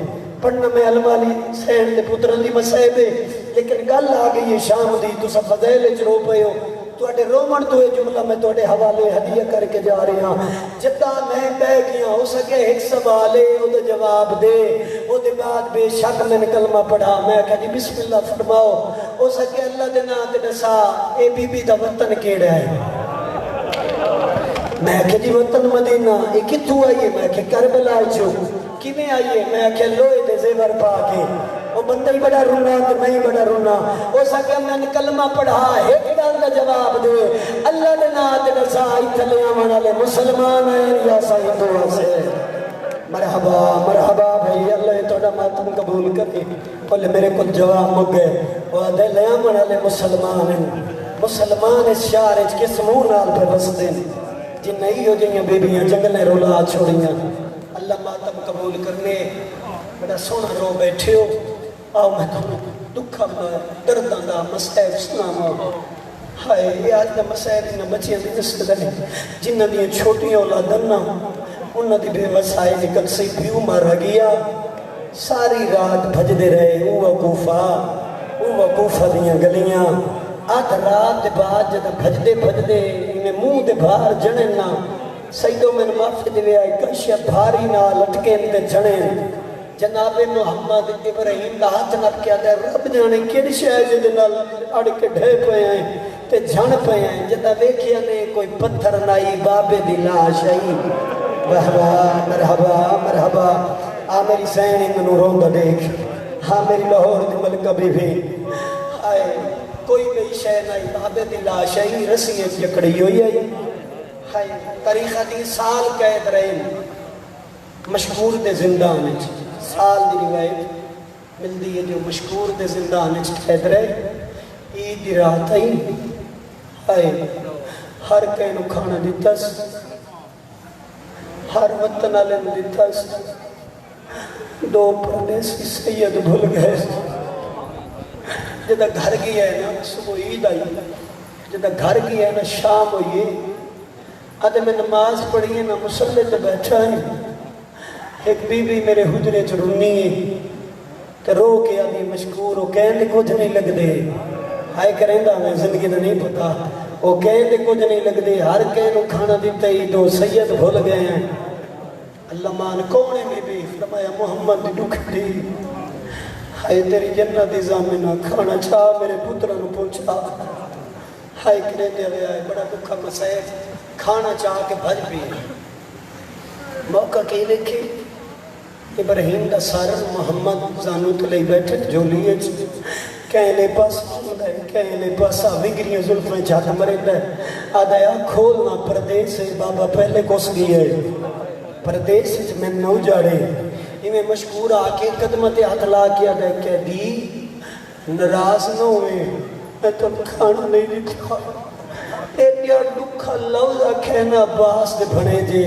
پڑھنا میں علمالی سین دے پتران دی مسائب ہے لیکن گل آگئی یہ شام دی تو سب فضائل چرو پہ ہو تو اٹھے رومن تو ہے جملہ میں تو اٹھے حوالے ہدیہ کر کے جا رہی ہاں جتا میں بہ گیا ہو سکے ایک سوالے او دے جواب دے او دے بعد بے شک میں نے کلمہ پڑھا میں کہتی بسم اللہ فرماؤ ہو سکے اللہ دے نا دے نسا اے بی بی دا وطن کیڑا ہے میں کہتی وطن مدینہ اے کتھو آئیے میں کہ کربلا چھو کیویں آئیے میں کہ لوئے دے زیور پا کے وہ بندہ ہی بڑا رونا تو میں ہی بڑا رونا ہو سکے میں نے کلمہ پڑھا ایک ڈال کا جواب دے اللہ نے نات نسائی تھلے آمانا لے مسلمان ہیں یا سائی دعا سے مرحبا مرحبا بھائی اللہ توڑا ماتم قبول کرے بولے میرے کو جواب مگ گئے وہ دے لے آمانا لے مسلمان ہیں مسلمان اس شہر اچ کس مور نال پہ بس دیں جن نہیں ہو جائیں بیبیاں جنگلیں رولا چھوڑیاں اللہ ماتم قبول کرنے بڑا سونا رو بیٹھے ہو آؤ میں تو دکھا درداں دا مسائب سناما ہائے یہ آج دا مسائب دینا بچیاں دی جس دنے جنہ دیاں چھوٹیاں اولادنا انہ دی بے وسائی نکل سی بیو مر گیا ساری رات بھج دے رہے اوہ کوفہ دیاں گلیاں آدھ رات دے بعد جدہ بھج دے انہیں منہ دے بھار جننا سیدوں میں معافی دے آئی کشیا بھاری نہ لٹکے اندے جنیں جناب محمد ابراہیم دا ہاتھ نب کیا دے رب جانے کیڑی شاید دے نال اڑ کے ڈھے پہ آئیں تے جھن پہ آئیں جدہ دیکھیا نے کوئی پتھر نائی بابے دی لاش آئی مرحبا مرحبا مرحبا آ میری سینی منو روندہ دیکھ ہاں میری لاہور دی ملکہ بی بھی آئے کوئی بھی شے نائی بابے دی لاش آئی رسیاں جکڑی ہوئی آئی تاریخہ دی سال قید رہے مشہور دے زندان سال دی روایت ملدی ہے جو مشہور دے زندان قید رہے عید دی رات آئی ہر کینو کھانا دیتا ہر وطن علم دیتا دو پردیسی سید بھول گئے جدہ گھر گیا ہے نا صبح عید آئی جدہ گھر گیا ہے نا شام ہوئی آدھے میں نماز پڑھی ہے نا مسلح تے بیٹھا ہے ایک بی بی میرے حجرے چرونی ہے تے رو کے آدھی مشکور ہو کہیں دے کچھ نہیں لگ دے ہائے کریں دا میں زندگی دا نہیں پتا وہ کہیں دے کچھ نہیں لگ دے ہر کہیں کھانا دیتا ہی دو سید بھول گئے ہیں اللہ مان کون ہے بی بی فرمایا محمد دی ڈکھڑی ہائے تیری جنت زامنہ کھانا چاہ میرے پترہ نو پہنچا ہائے کریں دے آئے بڑا دکھا مسائل کھانا چاہ کے بھج بھی موقع کی دیکھے ابراہیم دا سارا محمد زانو تلے بیٹھے جولیے کہنے پاس ہے کہنے پاس وگریاں زلفیں جھات مرد ہے آدھایا کھولنا پردیس ہے بابا پہلے کس گئی ہے پردیس میں نو جاڑے میں مشکور آکے قدمت ہاتھ لا کیا دے کہ دی نراز نہ ہوئے میں تو کھانا نہیں دیتا ایڈیا دکھا لوزا کہنا باس دے بھنے جے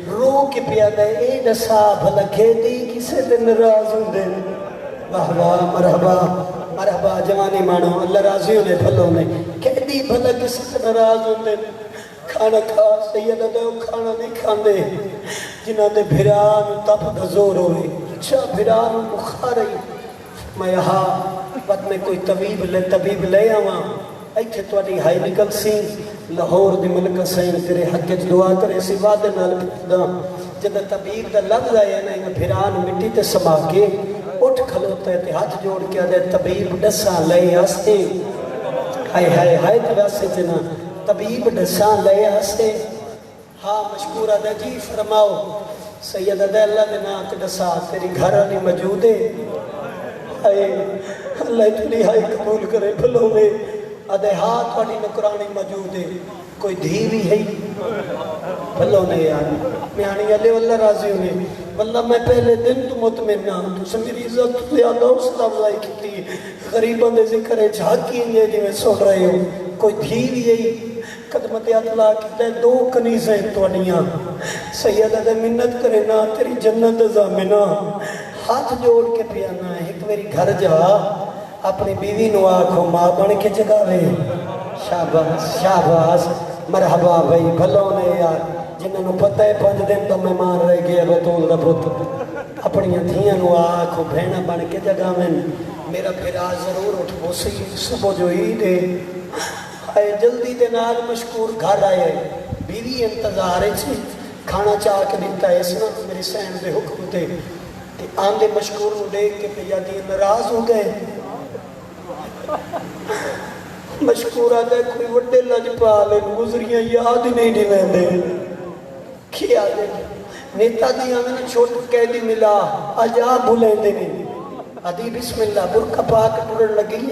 رو کے پیا دے اے نسا بھلا کہہ دی کسے دے نراز ہوں دے واہ واہ مرحبا مرحبا جوانی مانو اللہ راضی ہونے بھلوں نے کہہ دی بھلا کسے دے نراز ہوں دے کھانا کھا سیدہ دے کھانا نہیں کھاندے جنہاں دے بھران تپ دزور ہوئے اچھا بھران بخار رہی میں یہاں وقت میں کوئی طبیب لے آواں ایتھے تواڈی ہائی نکل سی لاہور دی ملکہ سین تیرے حق وچ دعا کرے سی وعدے نال دا جد طبیب دا لفظ آیا نا میں بھران مٹی تے سما کے اٹھ کھلوتا ہے تے ہاتھ جوڑ کے دے طبیب ڈساں لے آستے ہائے ہائے ہائے تے واسطے تے نا طبیب ڈساں لے آستے ہاں مشکورہ دے جی فرماؤ سیدہ دے اللہ دے نا تے ڈساں تیری گھر والی موجود ہے ہائے اللہ تیری ہائے قبول کرے بھلو میں ادھے ہاتھ والی نکرانی موجود ہے کوئی دھی بھی ہے بھلو نے یار میں آنی علی واللہ راضی ہوئے واللہ میں پہلے دن تو مطمئن ہوں تو سے میری عزت زیادہ اس تفضائی کی تھی غریبان دے ذکر جھاکی انجے جی میں سن رہے ہوں کوئی دھی بھی ہے قدمت اطلاع کی دے دو کنیزیں توانیاں سیدہ دے منت کرے نا تیری جنت زامنہ ہاتھ جوڑ کے پیانا ہے ایک میری گھر جا اپنی بیوی نو آنکھوں ماں بن کے جگاوے شاباس شاباس مرحبا بھائی بھلوں نے یار جنہوں نے پتہ ہے 5 دن تو مہمان رہ گیا بطول ربط اپنی دھیاں نو آنکھوں بھینا بن کے جگاوے میرا پھرا ضرور اٹھ بوسی صبح جو عید ہے آئے جلدی دے نال مشکور گھر آئے بیوی انتظار ہے کھانا چاہ کے دیتا ہے اسنا میری سین دے حکم تے آندے مشکور نو دیکھ کے پہ یادی ناراض ہو گئے مشکورہ دے کوئی وڈے لج پالے گزریاں یاد ہی نہیں ڈھلیں دے کیا دے نیتا دیا میں نے چھوٹ قیدی ملا عجاب بھولیں دے نہیں عدی بسم اللہ برکہ پاک ٹوڑن لگی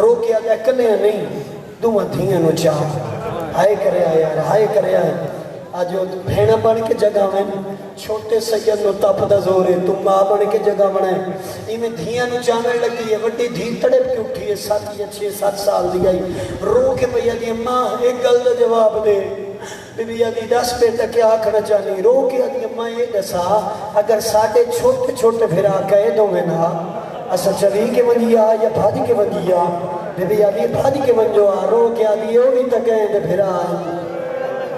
رو کیا دے کلے نہیں دو دھیاں نو چاہ ہائے کرے آئے یار ہائے کرے آئے آج وہ بھینا بن کے جگہ میں چھوٹے سید نو تپ دا زور ہے تم ماں بن کے جگہ بنے یہ میں دھیاں نو چاہنے لگی ہے وڈی دھی تڑپ کے اٹھی ہے 7 یا 6 7 سال دی گئی رو کے پہ دی اماں ایک گل دا جواب دے بی بی آدھی 10 بیٹا کیا آکھنا چاہنی رو کے آدھی اماں یہ دسا اگر ساڑھے چھوٹے چھوٹے بھرا کہے دو میں نا اسا چلی کے ونجیا یا بھاج کے ونجیا بی بی آدھی بھاج کے ونجو رو کے آدھی یہ بھی تکہیں دے بھرا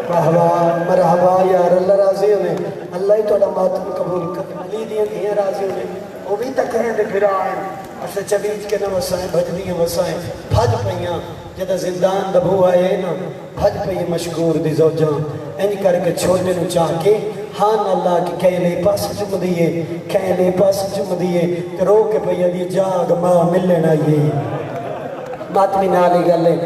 مرحبا مرحبا یار اللہ راضی ہوئے اللہ ہی توڑا ماتم قبول کر علی دیاں دیاں راضی ہوئے وہ بھی تک ہیں دے پھر آئیں اسے چبیج کے نہ وسائیں بھج دیاں وسائیں بھج پہیاں جدہ زندان دبو آئے نا بھج پہیاں مشکور دی زوجاں اینی کر کے چھوڑنے نو چاہ کے ہاں اللہ کی کہلے پاس جم دیئے کہلے پاس جم دیئے رو کے پہیاں دی جاگ ماں ملنا یہ ماتمی نالی گلے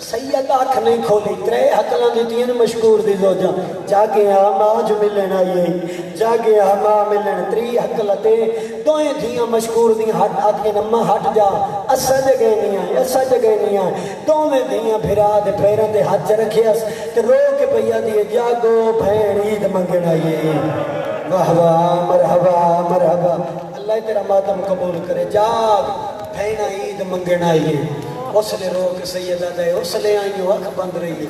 سید آنکھ نہیں کھولی 3 حقلہ دیتی ہیں مشکور دی زوجہ جاگے ماں جو ملنا یہ جاگے ماں ملنا 3 حقلہ تے دوئیں دھیاں مشکور دی ہٹ آدھیں نمہ ہٹ جا اسا جگہ نہیں آئے دوئیں دھیاں بھرا دے پیران دے ہاتھ رکھے اس تے رو کے پہیا دیئے جاگو بھین عید منگنا یہ واہ واہ مرحبا مرحبا اللہ تیرا ماتم قبول کرے جاگ بھینا عید منگنا یہ اس لے رو کے سیدہ دے اس لے آئیو اکھ بند رہی ہے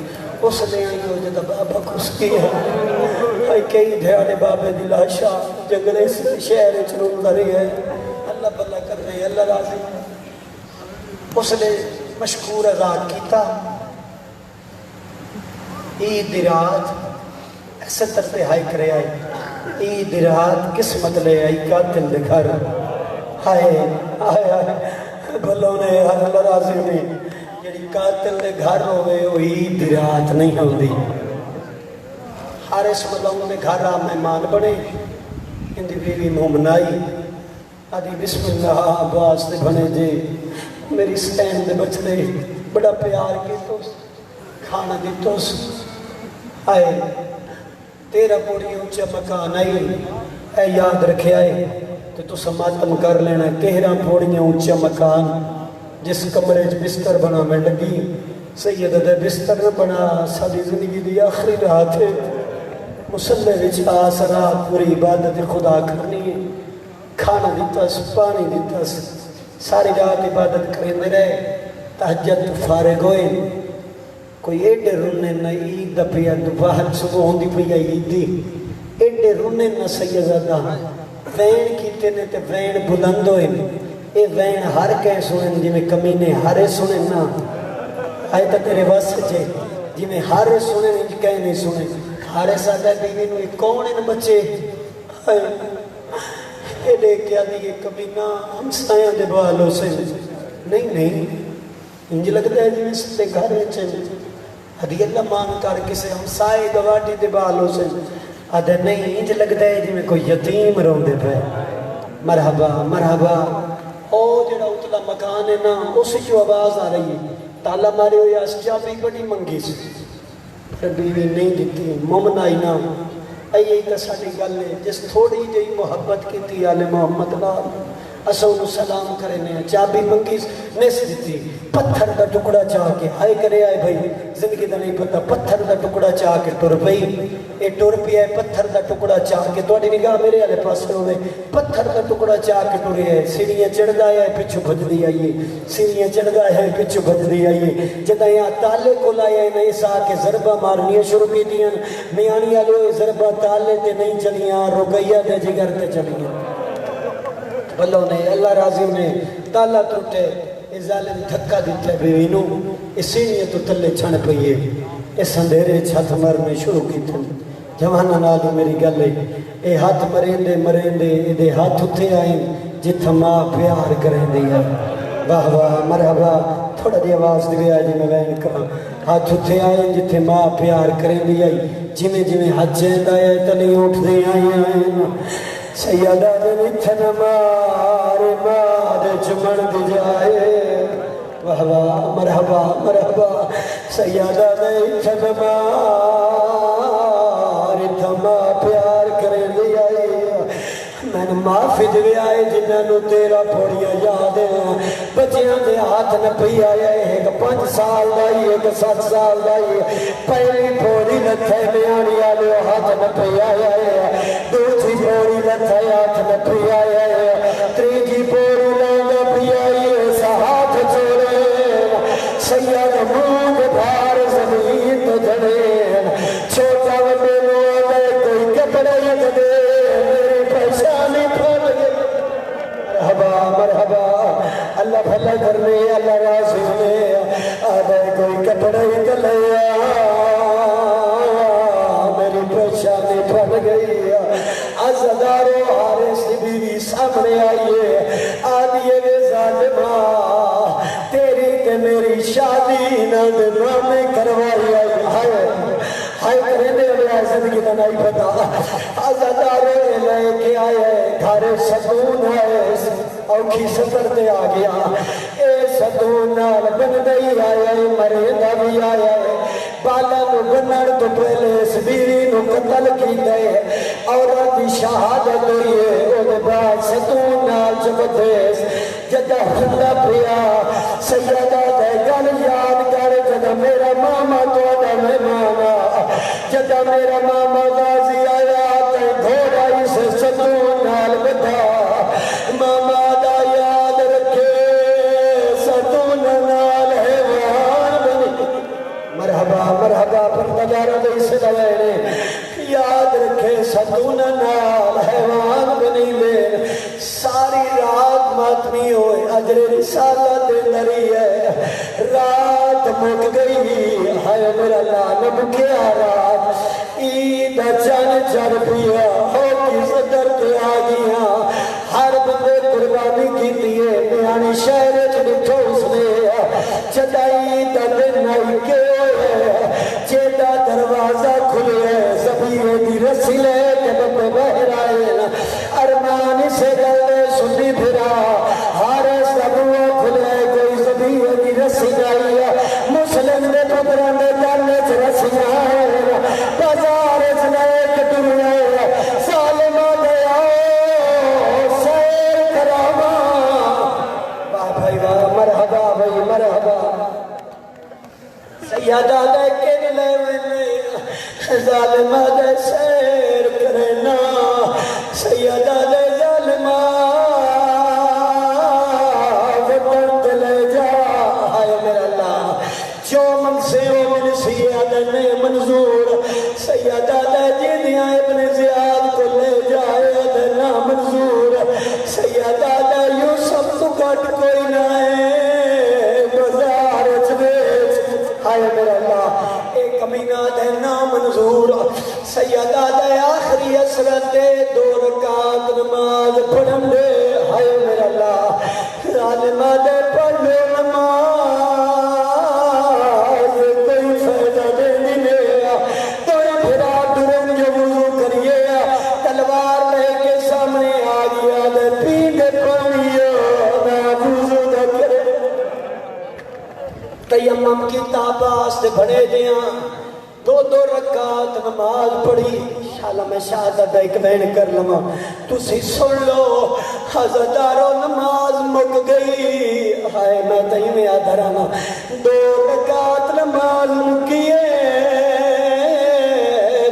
اس لے آئیو جدہ بابا کس کی ہے ہائی کئی دھیانے بابے دلاشا جنگلے سے شہر چنون دھری ہے اللہ بلہ کر رہے اللہ راضی اس لے مشکور ازاد کیتا عید رات ایسے طرح ہائی کرے آئی عید رات قسمت لے آئی قاتل دے گھر ہائے آئے آئے بھلوں نے ہر اللہ راضی ہوئی جیڑی قاتل دے گھر ہوئے وہ عید رات نہیں ہوندی حارس بھلوں نے گھر آ مہمان بنے اندی بیوی مومنائی آدھی بسم اللہ آباز دے بنے جے میری سٹین دے بچ دے بڑا پیار کی تو کھانا دی تو آئے 13 پوڑی اونچا مکان آئی اے یاد رکھے آئے تو تسا ماتم کر لینا 13 پوڑیاں اونچا مکان جس کمرے بستر بنا میں لگی سید دے بستر بنا ساری زندگی دی آخری رات ہے مسلح وچ آس رات پوری عبادت خدا کرنی ہے کھانا دیتا س پانی دیتا س ساری رات عبادت کریں رہے تہجد فارغ ہوئے کوئی ایڈے رونے نہ عید دا پیا دوپہر صبح ہوندی پیا عید دی ایڈے رونے نہ سیدہ وین کیتے نے تے وین بلند ہوئے اے وین ہر کہیں سنیں جی میں کمینے ہرے سنیں نا آئے تا تیرے واسط جے جی میں ہرے سنیں انج کہیں نہیں سنیں ہرے سادہ بیوی نو ایک کون ان بچے اے دے کیا دیئے کمینا ہم سایاں دے بالوں سے نہیں انج لگتا ہے جی میں ستے گھرے چلے حدی اللہ مان کر کسے ہم سائے گواٹی دے بالوں سے آدھے نہیں انج لگتا ہے جی میں کوئی یتیم رون دے پہ مرحبا مرحبا او جڑا اتلا مکان ہے نا اسی جو آواز آ رہی ہے تالا مارے ہوئی اس چابی بڑی منگی سے پھر بیوی نہیں دیتی مومن آئی نا ایئی تا ساڑی گل ہے جس تھوڑی جئی محبت کی تھی آل محمد لال اسا انہوں سلام کرنے ہیں چابی منگی نیس دیتی پتھر دا ٹکڑا چاہ کے ہائے کرے آئے بھائی زندگی دا نہیں پتا پتھر دا ٹکڑا چاہ کے ٹر پئی اے ٹر پی ہے پتھر دا ٹکڑا چاہ کے تو نگاہ میرے آلے پاس ہوئے پتھر دا ٹکڑا چاہ کے ٹرے ہے سیڑھیاں چڑھ گیا ہے پچھو بھج دی آئیے سیڑھیاں چڑھ گیا ہے پچھو بھج دی آئیے جدہ یہاں تالے کو لائے ہیں نہیں سا کے ضربہ مارنی شروع کی دیاں میانی آلوے ضربہ تالے تے نہیں چلیاں رکیہ دے جگر تے چلیاں بلو نے اللہ راضی نے تالا ٹوٹے اس ظالم دھکا دیتا ہے بیوینو اس سینیے تو تلے چھن پئیے اس اندھیرے چھت مرنے شروع کی تھے جوانا نالو میری گل ہے اے ہاتھ مریندے اے دے ہاتھ اٹھے آئیں جتھا ماں پیار کریں دیا واہ واہ مرحبا تھوڑا دی آواز دی آئی جی میں وین کہا ہاتھ اٹھے آئیں جتھے ماں پیار کریں دیا جمیں حجیں دائے تلی اٹھ دے آئیں سیدہ دن اتھن مارے مادے چمن دی جائے واہ واہ مرحبا مرحبا سیدہ دن اتھن مارے تھما پیار کریں دی آئے میں نے معافی دے آئے جنہاں نو تیرا پوڑیاں یاد ہیں بچیاں دے ہاتھ نہ پئی آیا ہے ایک 5 سال دائی ایک 7 سال دائی پہلی پوڑی لتھے میانی آلو ہاتھ نہ پئی آیا ہے دوسری پوڑی لتھے ہاتھ نہ پئی آیا ہے تریجی پوڑی لانگا پئی آئی ہے سا ہاتھ چھوڑے سید مونگ بھار زمین تو جڑے چھوٹا وڈے لو آگئے کوئی کپڑے دے مرحبا مرحبا اللہ بھلا کرنے اللہ راضی میں آدھے کوئی کپڑے دلیا میری پریشانی پھٹ گئی عزدارو حارث کی بیوی سامنے آئیے آدھیے وے ظالمہ تیری تے میری شادی نہ نامے کروائی آئی ہائے کرنے لیا زندگی نہ نہیں پتا عزدارے لے کے آئے گھارے سکون ہے اوکھی سفر دے آ گیا اے سکون نال بندئی آیا مریدہ بھی آیا بالا نو بنر تو پہلے اس بیوی نو قتل کی دے عورت کی شہادت ہوئی ہے وہ بعد سکون نال جبدیس جدہ ہندہ پیا سیدہ دے گل یاد کر جدہ میرا ماما تو آدھا میں ماما جدہ میرا ماما غازی آیا تے گھوڑا اسے سکون نال بتا ماما دا یاد رکھے سکون نال حیوان بنی مرحبا مرحبا پردگارہ دے اسے دوینے یاد رکھے سکون نال حیوان بنی لے ساری رات ماتمی ہوئے اجر رسالہ دے نری ہے رات مک گئی ہائے میرا لانب کیا رات عید چن چر پیا ہو کی صدر تے آگیا ہر بندے قربانی کی دیئے میانی شہر چلٹھو اس نے چدائی دا دن آئی کے چیدہ دروازہ کھلے زبیرے دی رسی لے جب میں بہر آئے ارمانی سے گلے سنی پھرا ہارے سبوہ کھلے کوئی زبیرے دی رسی آئی مسلم نے پتران دے جانے چھ رسی آئے بازار چلے سیدہ دے آخری حسرت دو رکعت نماز پڑھن دے ہائے میرا اللہ ظالمہ دے پڑھ لو نماز کوئی فائدہ دے نہیں تو پھرا درن جو وضو کریے تلوار لے کے سامنے آ گیا دے پیندے پڑھیے نہ وضو دے کرے تیمم کی تاباس دے بڑے دیاں دو رکعت نماز پڑھی انشاءاللہ میں شہادت ایک بین کر لما تسی سن لو حضردارو نماز مک گئی ہائے میں تہیں میں آدھرانا دو رکعت نماز مکیے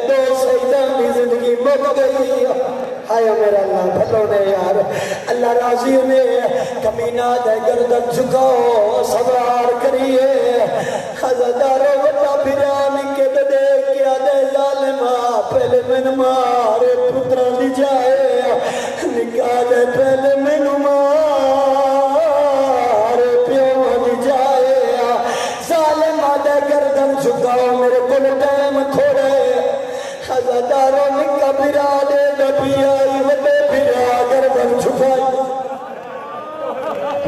دو سجدہ میں زندگی مک گئی ہائے میرا اللہ بھلو نے یار اللہ راضی نے کمینہ دے گردن جھکاؤ سوار کریے حضردارو وطا پھران کے دے کیا دے ظالمہ پہلے من مارے پترہ دی جائے نکاح دے پہلے من مارے پیو دی جائے ظالمہ دے گردن جھکاؤ میرے کل ٹائم کھوڑے حضردارو نکاح پھرا دے نبی آئی وطے پھرا گردن جھکائی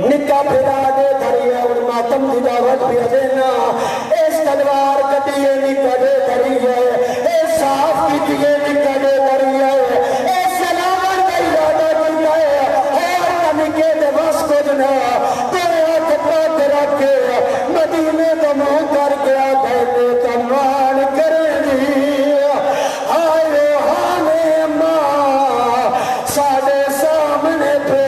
نکاح پھرا دے دھریا اور ماتم دی دعوت بھی دینا اس تلوار کٹیے نکاح دے دھریا اس صاف کٹیے نکاح دے دھریا اس سلامر کا ارادہ کیا اور تنکے دے بس کو جنا تیرے ہاتھ پاک رکھے مدینے تو منہ کر کے آدھے تمان کرے دی آئے ہانے ماں ساڑے سامنے پہ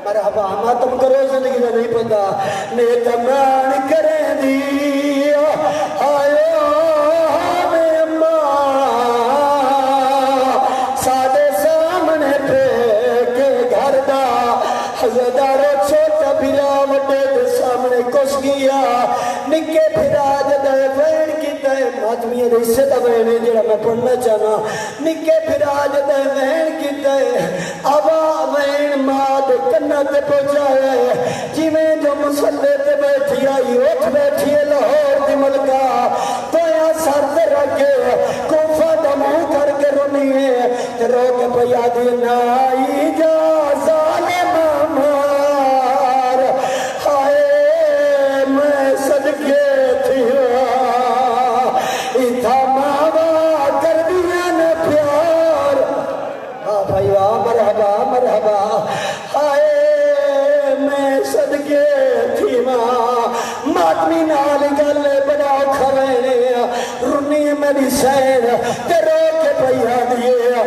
مرحبا ماتم کرو زندگی میں نہیں پتا نیتمان کریں دی آئیو ہمیں اماں سادے سامنے پہ کے گھر دا حضردارو چھوٹا بھیرا وڈے دے سامنے کس گیا نکے بھیرا جدہ وین کی تے ماتمی رسے دا وینے جڑا میں پڑھنا چاہنا نکے بھیرا جدہ وین کی تے آبا وین ماد کنت پہنچائے جی میں جو مسلح تے بیٹھی آئی اٹھ بیٹھی لاہور دی ملکہ تو یا سر تے رکھے کوفہ دمو کر کے رونی ہے رو کے پیا دی نائی جا ظالم مار ہائے میں صدقے تھی اتھا ماما کر دیا نے پیار ہاں بھائی واہ مرحبا مرحبا ہائے میں صدقے تھی ماں ماتمی نال گلے بڑا کھوینے رنی میری سین تے رو کے پیا دیے